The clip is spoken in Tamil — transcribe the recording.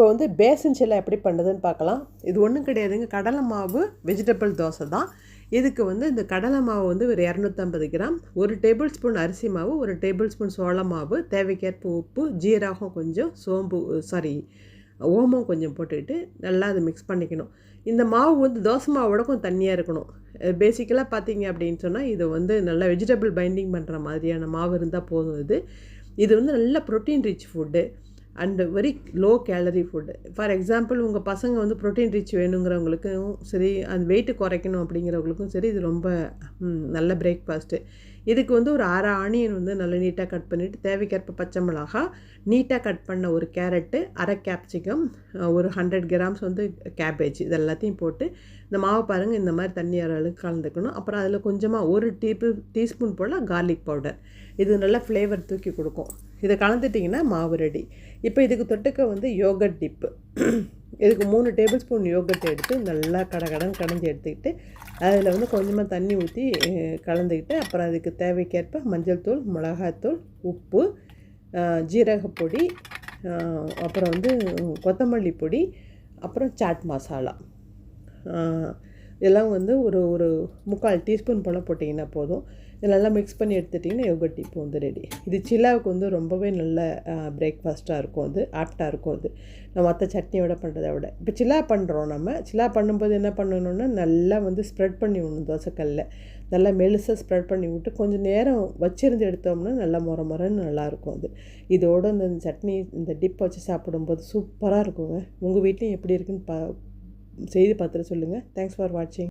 இப்போ வந்து பேசன் சில்லா எப்படி பண்ணுறதுன்னு பார்க்கலாம். இது ஒன்றும் கிடையாதுங்க, கடலை மாவு வெஜிடபிள் தோசை தான். இதுக்கு வந்து இந்த கடலை மாவு வந்து ஒரு 250 கிராம், 1 டேபிள் ஸ்பூன் அரிசி மாவு, 1 டேபிள் ஸ்பூன் சோள மாவு, தேவைக்கேற்ப உப்பு, ஜீரகம் கொஞ்சம், ஓமம் கொஞ்சம் போட்டுக்கிட்டு நல்லா அதை மிக்ஸ் பண்ணிக்கணும். இந்த மாவு வந்து தோசை மாவோட கொஞ்சம் தண்ணியாக இருக்கணும். பேசிக்கலாக பார்த்தீங்க அப்படின்னு சொன்னால் இது வந்து நல்லா வெஜிடபிள் பைண்டிங் பண்ணுற மாதிரியான மாவு இருந்தால் போதும். இது வந்து நல்ல protein rich food and very low calorie food. For example உங்கள் பசங்க வந்து ப்ரோட்டீன் ரிச் வேணுங்கிறவங்களுக்கும் சரி, அந்த வெயிட்டு குறைக்கணும் அப்படிங்கிறவங்களுக்கும் சரி, இது ரொம்ப நல்ல பிரேக்ஃபாஸ்ட்டு. இதுக்கு வந்து ஒரு 6 ஆனியன் வந்து நல்லா நீட்டாக கட் பண்ணிவிட்டு, தேவைக்கேற்ப பச்சை மிளகா, நீட்டாக கட் பண்ண ஒரு கேரட்டு, அரை கேப்சிகம், ஒரு 100 கிராம்ஸ் வந்து கேபேஜ், இது எல்லாத்தையும் போட்டு இந்த மாவு பாருங்கள் இந்த மாதிரி தண்ணி அளவுக்கு கலந்துக்கணும். அப்புறம் அதில் கொஞ்சமாக ஒரு டீஸ்பூன் போல் கார்லிக் பவுடர், இது நல்லா ஃப்ளேவர் தூக்கி கொடுக்கும். இதை கலந்துட்டிங்கன்னா மாவு ரெடி. இப்போ இதுக்கு தொட்டுக்க வந்து யோகட் டிப்பு. இதுக்கு 3 டேபிள் ஸ்பூன் யோகட் எடுத்து நல்லா கடைஞ்சி எடுத்துக்கிட்டு அதில் வந்து கொஞ்சமாக தண்ணி ஊற்றி கலந்துக்கிட்டு, அப்புறம் அதுக்கு தேவைக்கேற்ப மஞ்சள் தூள், மிளகாத்தூள், உப்பு, ஜீரகப்பொடி, அப்புறம் வந்து கொத்தமல்லி பொடி, அப்புறம் சாட் மசாலா, இதெல்லாம் வந்து ஒரு 3/4 டீஸ்பூன் போல் போட்டிங்கன்னா போதும். இதெல்லாம் மிக்ஸ் பண்ணி எடுத்துட்டிங்கன்னா யோகட் டிப்பு வந்து ரெடி. இது சில்லாவுக்கு வந்து ரொம்பவே நல்ல பிரேக்ஃபாஸ்ட்டாக இருக்கும், அது ஆப்டாக இருக்கும். அது நம்ம மற்ற சட்னியோட பண்ணுறதை விட. இப்போ சில்லா பண்ணுறோம். நம்ம சில்லா பண்ணும்போது என்ன பண்ணணுன்னா, நல்லா வந்து ஸ்ப்ரெட் பண்ணி விடணும். தோசைக்கல்லில் நல்லா மெலிசாக ஸ்ப்ரெட் பண்ணி விட்டு கொஞ்சம் நேரம் வச்சிருந்து எடுத்தோம்னா நல்லா முறன்னு நல்லாயிருக்கும். இதோட இந்த சட்னி, இந்த டிப் வச்சு சாப்பிடும்போது சூப்பராக இருக்குங்க. உங்கள் வீட்லேயும் எப்படி இருக்குன்னு செய்து பார்த்துட்டு சொல்லுங்கள். தேங்க்ஸ் ஃபார் வாட்சிங்.